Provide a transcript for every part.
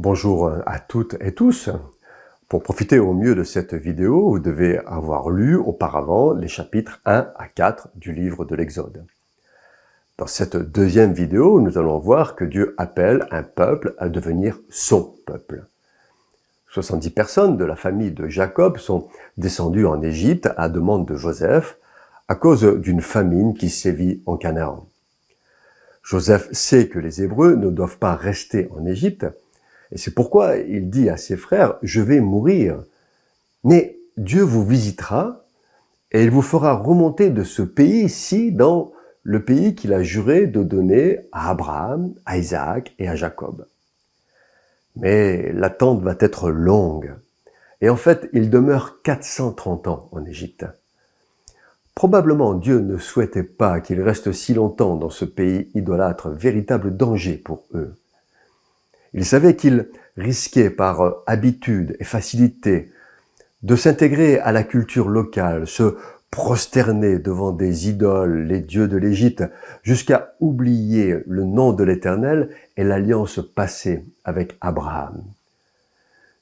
Bonjour à toutes et tous. Pour profiter au mieux de cette vidéo, vous devez avoir lu auparavant les chapitres 1 à 4 du livre de l'Exode. Dans cette deuxième vidéo, nous allons voir que Dieu appelle un peuple à devenir son peuple. 70 personnes de la famille de Jacob sont descendues en Égypte à la demande de Joseph à cause d'une famine qui sévit en Canaan. Joseph sait que les Hébreux ne doivent pas rester en Égypte, et c'est pourquoi il dit à ses frères, « Je vais mourir, mais Dieu vous visitera et il vous fera remonter de ce pays-ci dans le pays qu'il a juré de donner à Abraham, à Isaac et à Jacob. » Mais l'attente va être longue. Et en fait, il demeure 430 ans en Égypte. Probablement, Dieu ne souhaitait pas qu'il reste si longtemps dans ce pays idolâtre, véritable danger pour eux. Il savait qu'il risquait par habitude et facilité de s'intégrer à la culture locale, se prosterner devant des idoles, les dieux de l'Égypte, jusqu'à oublier le nom de l'Éternel et l'alliance passée avec Abraham.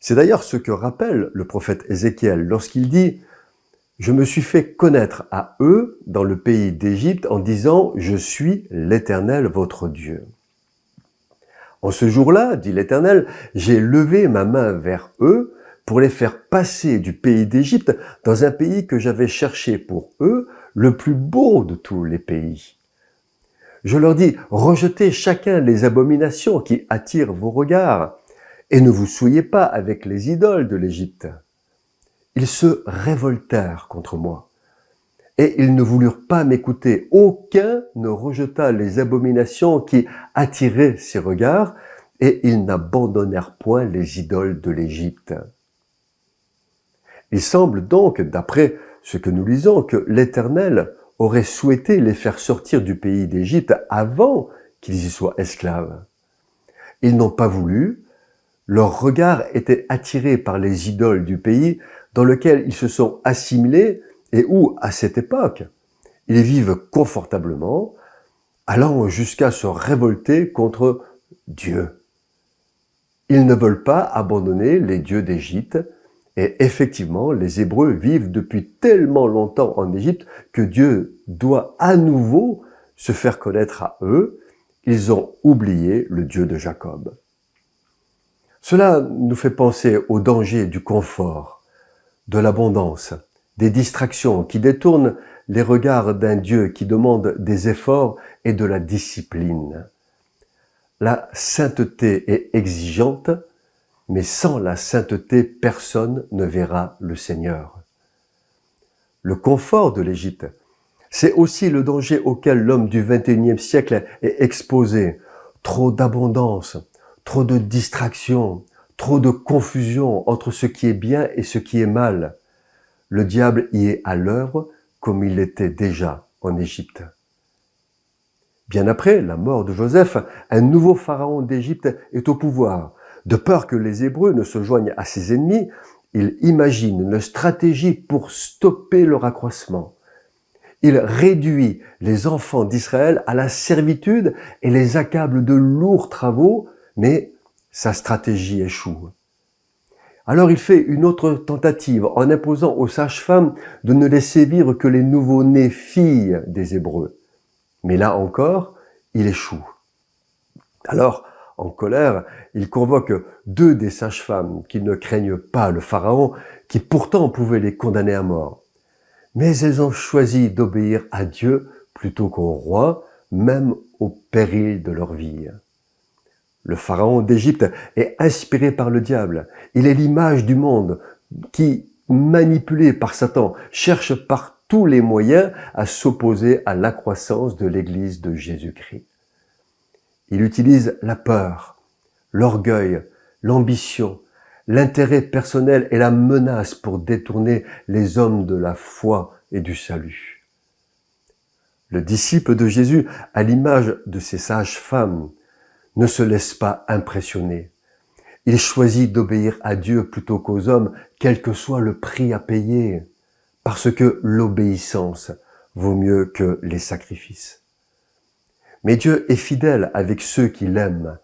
C'est d'ailleurs ce que rappelle le prophète Ézéchiel lorsqu'il dit « Je me suis fait connaître à eux dans le pays d'Égypte en disant « Je suis l'Éternel votre Dieu ». En ce jour-là, dit l'Éternel, j'ai levé ma main vers eux pour les faire passer du pays d'Égypte dans un pays que j'avais cherché pour eux, le plus beau de tous les pays. Je leur dis, rejetez chacun les abominations qui attirent vos regards et ne vous souillez pas avec les idoles de l'Égypte. Ils se révoltèrent contre moi. Et ils ne voulurent pas m'écouter. Aucun ne rejeta les abominations qui attiraient ses regards, et ils n'abandonnèrent point les idoles de l'Égypte. Il semble donc, d'après ce que nous lisons, que l'Éternel aurait souhaité les faire sortir du pays d'Égypte avant qu'ils y soient esclaves. Ils n'ont pas voulu. Leur regard était attiré par les idoles du pays dans lequel ils se sont assimilés et où, à cette époque, ils vivent confortablement, allant jusqu'à se révolter contre Dieu. Ils ne veulent pas abandonner les dieux d'Égypte, et effectivement, les Hébreux vivent depuis tellement longtemps en Égypte que Dieu doit à nouveau se faire connaître à eux. Ils ont oublié le Dieu de Jacob. Cela nous fait penser au danger du confort, de l'abondance, des distractions qui détournent les regards d'un Dieu qui demande des efforts et de la discipline. La sainteté est exigeante, mais sans la sainteté, personne ne verra le Seigneur. Le confort de l'Égypte, c'est aussi le danger auquel l'homme du XXIe siècle est exposé. Trop d'abondance, trop de distractions, trop de confusion entre ce qui est bien et ce qui est mal. Le diable y est à l'œuvre comme il l'était déjà en Égypte. Bien après la mort de Joseph, un nouveau pharaon d'Égypte est au pouvoir. De peur que les Hébreux ne se joignent à ses ennemis, il imagine une stratégie pour stopper leur accroissement. Il réduit les enfants d'Israël à la servitude et les accable de lourds travaux, mais sa stratégie échoue. Alors il fait une autre tentative en imposant aux sages-femmes de ne laisser vivre que les nouveau-nés filles des Hébreux. Mais là encore, il échoue. Alors, en colère, il convoque 2 des sages-femmes qui ne craignent pas le Pharaon, qui pourtant pouvaient les condamner à mort. Mais elles ont choisi d'obéir à Dieu plutôt qu'au roi, même au péril de leur vie. Le pharaon d'Égypte est inspiré par le diable. Il est l'image du monde qui, manipulé par Satan, cherche par tous les moyens à s'opposer à la croissance de l'Église de Jésus-Christ. Il utilise la peur, l'orgueil, l'ambition, l'intérêt personnel et la menace pour détourner les hommes de la foi et du salut. Le disciple de Jésus, à l'image de ces sages-femmes, ne se laisse pas impressionner. Il choisit d'obéir à Dieu plutôt qu'aux hommes, quel que soit le prix à payer, parce que l'obéissance vaut mieux que les sacrifices. Mais Dieu est fidèle avec ceux qui l'aiment.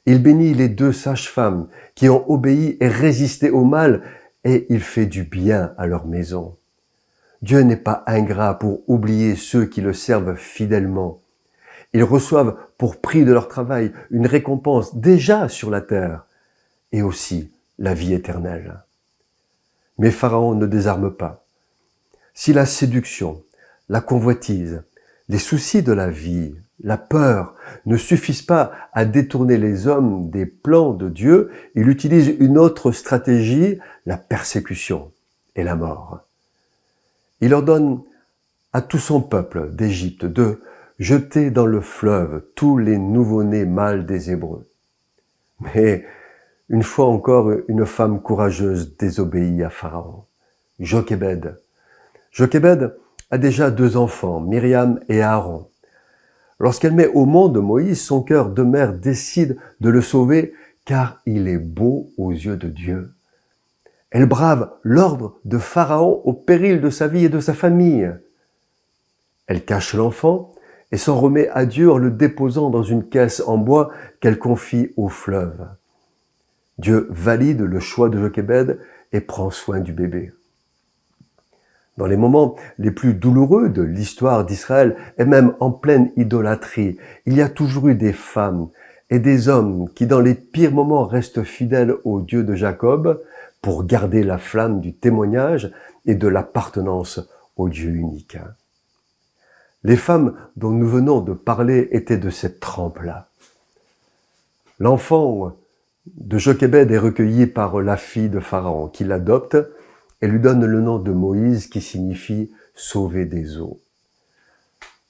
Il bénit les 2 sages-femmes qui ont obéi et résisté au mal, et il fait du bien à leur maison. Dieu n'est pas ingrat pour oublier ceux qui le servent fidèlement. Ils reçoivent pour prix de leur travail une récompense déjà sur la terre, et aussi la vie éternelle. Mais Pharaon ne désarme pas. Si la séduction, la convoitise, les soucis de la vie, la peur ne suffisent pas à détourner les hommes des plans de Dieu, il utilise une autre stratégie, la persécution et la mort. Il ordonne à tout son peuple d'Égypte de jeter dans le fleuve tous les nouveau-nés mâles des Hébreux. Mais une fois encore, une femme courageuse désobéit à Pharaon, Jochébed. Jochébed a déjà 2 enfants, Myriam et Aaron. Lorsqu'elle met au monde Moïse, son cœur de mère décide de le sauver car il est beau aux yeux de Dieu. Elle brave l'ordre de Pharaon au péril de sa vie et de sa famille. Elle cache l'enfant et s'en remet à Dieu en le déposant dans une caisse en bois qu'elle confie au fleuve. Dieu valide le choix de Jochébed et prend soin du bébé. Dans les moments les plus douloureux de l'histoire d'Israël et même en pleine idolâtrie, il y a toujours eu des femmes et des hommes qui dans les pires moments restent fidèles au Dieu de Jacob pour garder la flamme du témoignage et de l'appartenance au Dieu unique. Les femmes dont nous venons de parler étaient de cette trempe-là. L'enfant de Jochébed est recueilli par la fille de Pharaon qui l'adopte et lui donne le nom de Moïse qui signifie « sauver des eaux ».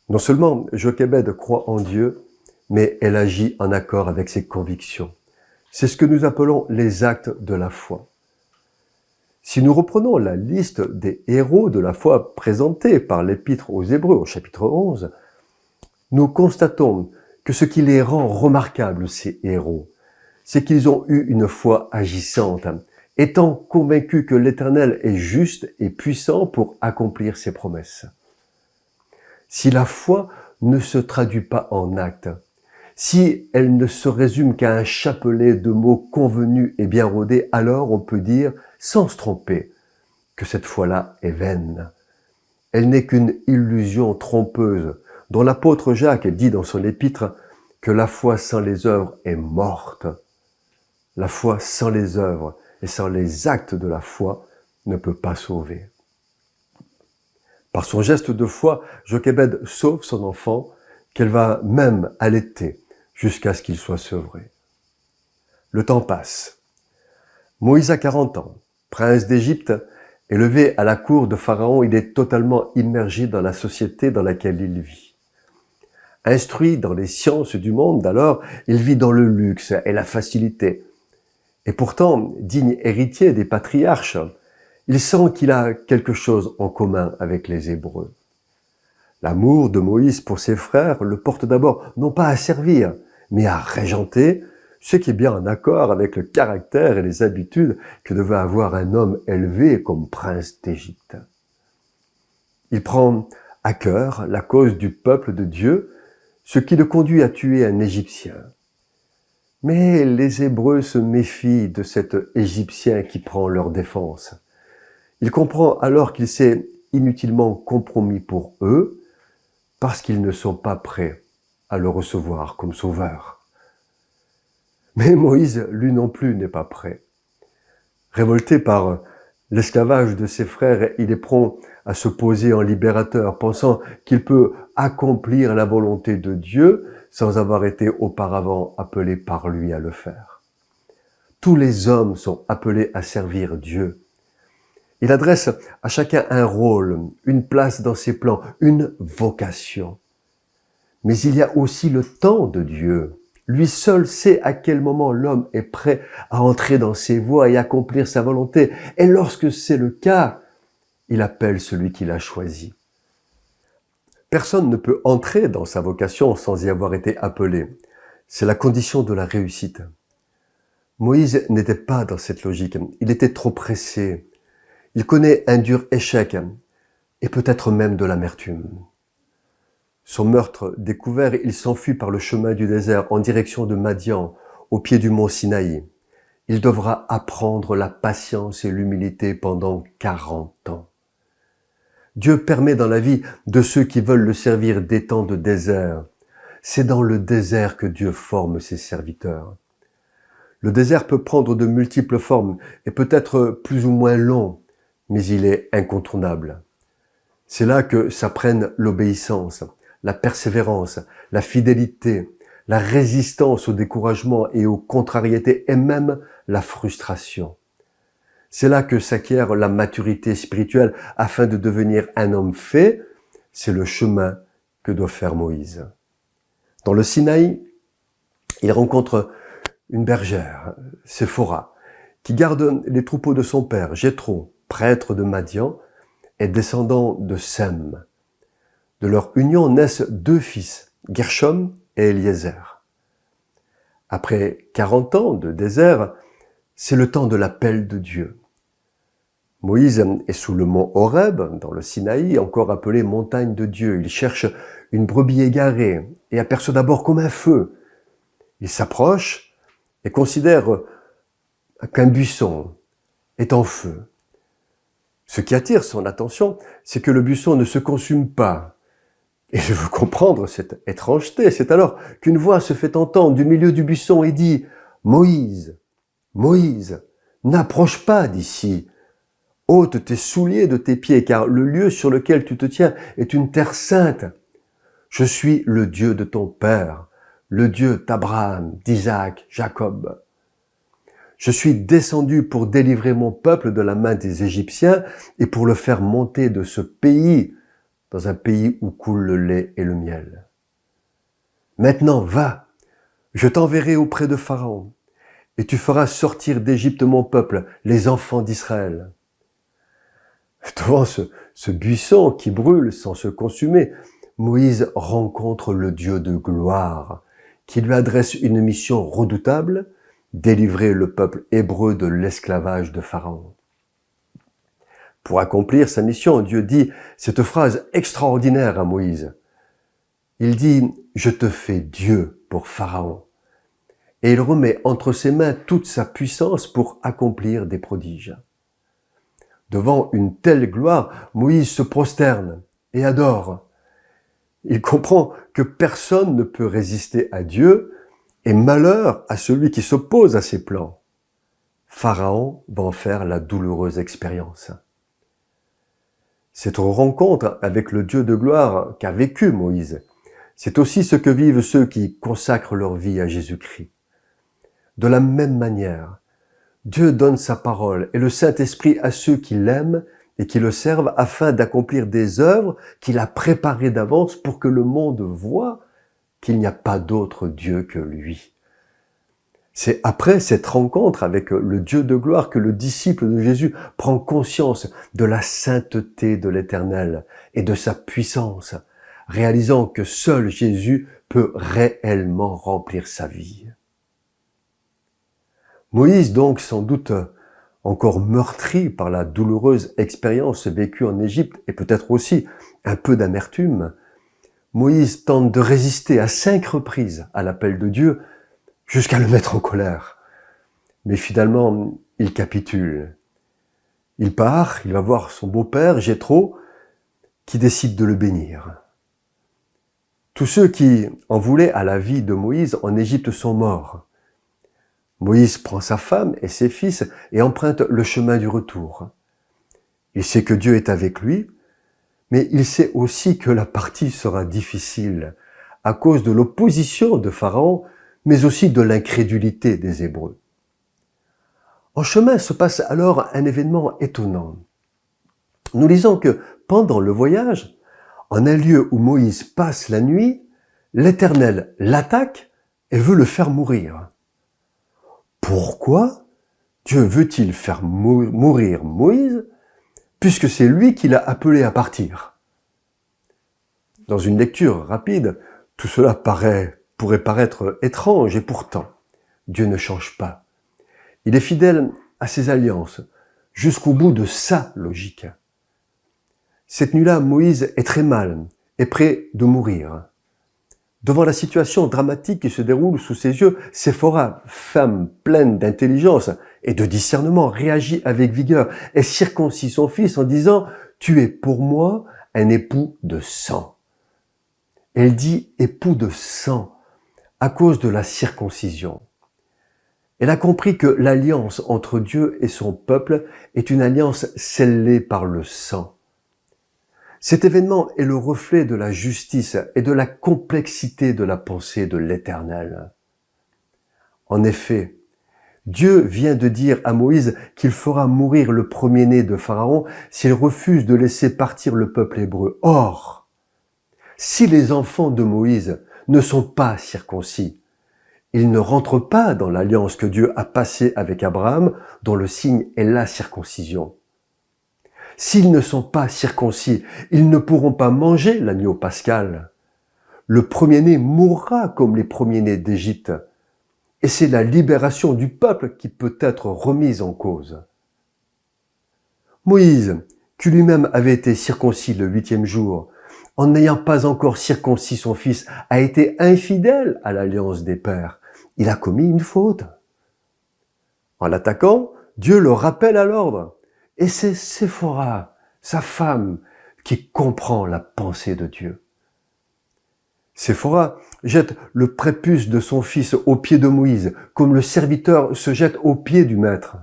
Non seulement Jochébed croit en Dieu, mais elle agit en accord avec ses convictions. C'est ce que nous appelons les actes de la foi. Si nous reprenons la liste des héros de la foi présentés par l'Épître aux Hébreux au chapitre 11, nous constatons que ce qui les rend remarquables, ces héros, c'est qu'ils ont eu une foi agissante, étant convaincus que l'Éternel est juste et puissant pour accomplir ses promesses. Si la foi ne se traduit pas en actes, si elle ne se résume qu'à un chapelet de mots convenus et bien rodés, alors on peut dire, sans se tromper, que cette foi-là est vaine. Elle n'est qu'une illusion trompeuse, dont l'apôtre Jacques dit dans son épître que la foi sans les œuvres est morte. La foi sans les œuvres et sans les actes de la foi ne peut pas sauver. Par son geste de foi, Jochébed sauve son enfant, qu'elle va même allaiter jusqu'à ce qu'il soit sevré. Le temps passe. Moïse a 40 ans, prince d'Égypte, élevé à la cour de Pharaon, il est totalement immergé dans la société dans laquelle il vit. Instruit dans les sciences du monde d'alors, il vit dans le luxe et la facilité. Et pourtant, digne héritier des patriarches, il sent qu'il a quelque chose en commun avec les Hébreux. L'amour de Moïse pour ses frères le porte d'abord non pas à servir, mais à régenter, ce qui est bien en accord avec le caractère et les habitudes que devait avoir un homme élevé comme prince d'Égypte. Il prend à cœur la cause du peuple de Dieu, ce qui le conduit à tuer un Égyptien. Mais les Hébreux se méfient de cet Égyptien qui prend leur défense. Il comprend alors qu'il s'est inutilement compromis pour eux parce qu'ils ne sont pas prêts à le recevoir comme sauveur. Mais Moïse, lui non plus, n'est pas prêt. Révolté par l'esclavage de ses frères, il est prompt à se poser en libérateur, pensant qu'il peut accomplir la volonté de Dieu sans avoir été auparavant appelé par lui à le faire. Tous les hommes sont appelés à servir Dieu. Il adresse à chacun un rôle, une place dans ses plans, une vocation. Mais il y a aussi le temps de Dieu. Lui seul sait à quel moment l'homme est prêt à entrer dans ses voies et accomplir sa volonté. Et lorsque c'est le cas, il appelle celui qu'il a choisi. Personne ne peut entrer dans sa vocation sans y avoir été appelé. C'est la condition de la réussite. Moïse n'était pas dans cette logique. Il était trop pressé. Il connaît un dur échec et peut-être même de l'amertume. Son meurtre découvert, il s'enfuit par le chemin du désert en direction de Madian, au pied du mont Sinaï. Il devra apprendre la patience et l'humilité pendant 40 ans. Dieu permet dans la vie de ceux qui veulent le servir des temps de désert. C'est dans le désert que Dieu forme ses serviteurs. Le désert peut prendre de multiples formes et peut être plus ou moins long, mais il est incontournable. C'est là que s'apprennent l'obéissance, la persévérance, la fidélité, la résistance au découragement et aux contrariétés et même la frustration. C'est là que s'acquiert la maturité spirituelle afin de devenir un homme fait. C'est le chemin que doit faire Moïse. Dans le Sinaï, il rencontre une bergère, Séphora, qui garde les troupeaux de son père, Jéthro, prêtre de Madian et descendant de Sem. De leur union naissent 2 fils, Gershom et Eliezer. Après 40 ans de désert, c'est le temps de l'appel de Dieu. Moïse est sous le mont Horeb, dans le Sinaï, encore appelé montagne de Dieu. Il cherche une brebis égarée et aperçoit d'abord comme un feu. Il s'approche et considère qu'un buisson est en feu. Ce qui attire son attention, c'est que le buisson ne se consume pas. Et je veux comprendre cette étrangeté. C'est alors qu'une voix se fait entendre du milieu du buisson et dit « Moïse, Moïse, n'approche pas d'ici. Ôte tes souliers de tes pieds, car le lieu sur lequel tu te tiens est une terre sainte. Je suis le Dieu de ton père, le Dieu d'Abraham, d'Isaac, Jacob. Je suis descendu pour délivrer mon peuple de la main des Égyptiens et pour le faire monter de ce pays dans un pays où coule le lait et le miel. Maintenant, va, je t'enverrai auprès de Pharaon, et tu feras sortir d'Égypte mon peuple, les enfants d'Israël. » Devant ce buisson qui brûle sans se consumer, Moïse rencontre le Dieu de gloire, qui lui adresse une mission redoutable, délivrer le peuple hébreu de l'esclavage de Pharaon. Pour accomplir sa mission, Dieu dit cette phrase extraordinaire à Moïse. Il dit « Je te fais Dieu pour Pharaon ». Et il remet entre ses mains toute sa puissance pour accomplir des prodiges. Devant une telle gloire, Moïse se prosterne et adore. Il comprend que personne ne peut résister à Dieu et malheur à celui qui s'oppose à ses plans. Pharaon va en faire la douloureuse expérience. Cette rencontre avec le Dieu de gloire qu'a vécu Moïse, c'est aussi ce que vivent ceux qui consacrent leur vie à Jésus-Christ. De la même manière, Dieu donne sa parole et le Saint-Esprit à ceux qui l'aiment et qui le servent afin d'accomplir des œuvres qu'il a préparées d'avance pour que le monde voie qu'il n'y a pas d'autre Dieu que lui. C'est après cette rencontre avec le Dieu de gloire que le disciple de Jésus prend conscience de la sainteté de l'Éternel et de sa puissance, réalisant que seul Jésus peut réellement remplir sa vie. Moïse, donc, sans doute encore meurtri par la douloureuse expérience vécue en Égypte et peut-être aussi un peu d'amertume, Moïse tente de résister à 5 reprises à l'appel de Dieu jusqu'à le mettre en colère. Mais finalement, il capitule. Il part, il va voir son beau-père, Jéthro, qui décide de le bénir. Tous ceux qui en voulaient à la vie de Moïse en Égypte sont morts. Moïse prend sa femme et ses fils et emprunte le chemin du retour. Il sait que Dieu est avec lui, mais il sait aussi que la partie sera difficile à cause de l'opposition de Pharaon, mais aussi de l'incrédulité des Hébreux. En chemin se passe alors un événement étonnant. Nous lisons que pendant le voyage, en un lieu où Moïse passe la nuit, l'Éternel l'attaque et veut le faire mourir. Pourquoi Dieu veut-il faire mourir Moïse puisque c'est lui qui l'a appelé à partir? Dans une lecture rapide, tout cela pourrait paraître étrange et pourtant, Dieu ne change pas. Il est fidèle à ses alliances jusqu'au bout de sa logique. Cette nuit-là, Moïse est très mal et près de mourir. Devant la situation dramatique qui se déroule sous ses yeux, Séphora, femme pleine d'intelligence et de discernement, réagit avec vigueur et circoncit son fils en disant « Tu es pour moi un époux de sang ». Elle dit « époux de sang » à cause de la circoncision. Elle a compris que l'alliance entre Dieu et son peuple est une alliance scellée par le sang. Cet événement est le reflet de la justice et de la complexité de la pensée de l'Éternel. En effet, Dieu vient de dire à Moïse qu'il fera mourir le premier-né de Pharaon s'il refuse de laisser partir le peuple hébreu. Or, si les enfants de Moïse ne sont pas circoncis, ils ne rentrent pas dans l'alliance que Dieu a passée avec Abraham, dont le signe est la circoncision. S'ils ne sont pas circoncis, ils ne pourront pas manger l'agneau pascal. Le premier-né mourra comme les premiers-nés d'Égypte. Et c'est la libération du peuple qui peut être remise en cause. Moïse, qui lui-même avait été circoncis le 8e jour, en n'ayant pas encore circoncis son fils, a été infidèle à l'alliance des pères. Il a commis une faute. En l'attaquant, Dieu le rappelle à l'ordre. Et c'est Séphora, sa femme, qui comprend la pensée de Dieu. Séphora jette le prépuce de son fils aux pieds de Moïse, comme le serviteur se jette aux pieds du maître.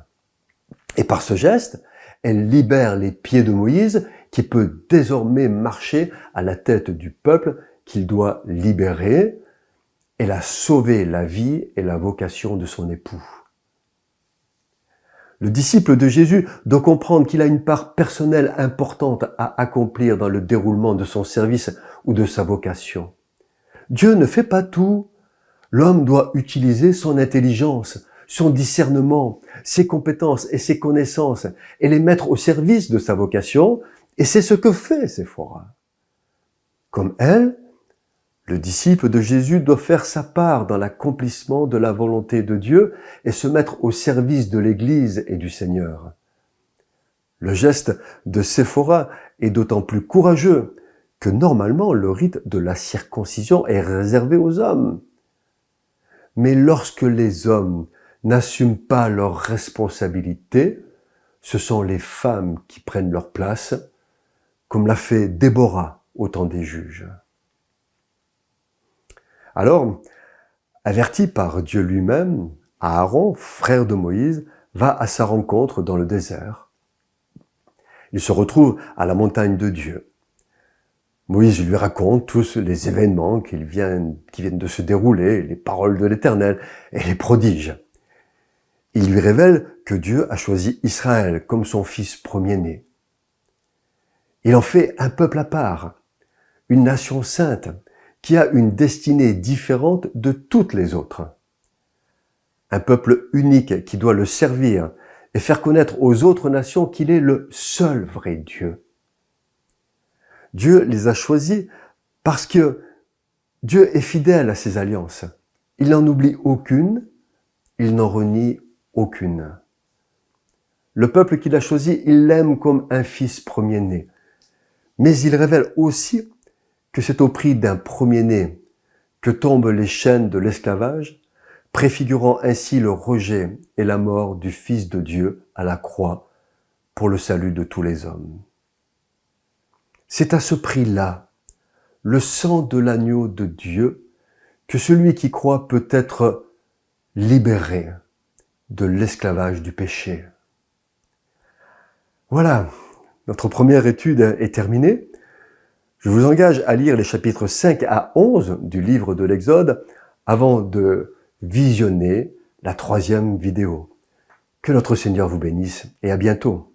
Et par ce geste, elle libère les pieds de Moïse, qui peut désormais marcher à la tête du peuple qu'il doit libérer. Elle a sauvé la vie et la vocation de son époux. Le disciple de Jésus doit comprendre qu'il a une part personnelle importante à accomplir dans le déroulement de son service ou de sa vocation. Dieu ne fait pas tout. L'homme doit utiliser son intelligence, son discernement, ses compétences et ses connaissances et les mettre au service de sa vocation, et c'est ce que fait Séphora. Comme elle, le disciple de Jésus doit faire sa part dans l'accomplissement de la volonté de Dieu et se mettre au service de l'Église et du Seigneur. Le geste de Séphora est d'autant plus courageux que normalement le rite de la circoncision est réservé aux hommes. Mais lorsque les hommes n'assument pas leurs responsabilités, ce sont les femmes qui prennent leur place, comme l'a fait Déborah au temps des juges. Alors, averti par Dieu lui-même, Aaron, frère de Moïse, va à sa rencontre dans le désert. Il se retrouve à la montagne de Dieu. Moïse lui raconte tous les événements qui viennent de se dérouler, les paroles de l'Éternel et les prodiges. Il lui révèle que Dieu a choisi Israël comme son fils premier-né. Il en fait un peuple à part, une nation sainte, qui a une destinée différente de toutes les autres. Un peuple unique qui doit le servir et faire connaître aux autres nations qu'il est le seul vrai Dieu. Dieu les a choisis parce que Dieu est fidèle à ses alliances. Il n'en oublie aucune, il n'en renie aucune. Le peuple qu'il a choisi, il l'aime comme un fils premier-né. Mais il révèle aussi que c'est au prix d'un premier-né que tombent les chaînes de l'esclavage, préfigurant ainsi le rejet et la mort du Fils de Dieu à la croix pour le salut de tous les hommes. C'est à ce prix-là, le sang de l'agneau de Dieu, que celui qui croit peut être libéré de l'esclavage du péché. Voilà, notre première étude est terminée. Je vous engage à lire les chapitres 5 à 11 du livre de l'Exode avant de visionner la 3e vidéo. Que notre Seigneur vous bénisse et à bientôt.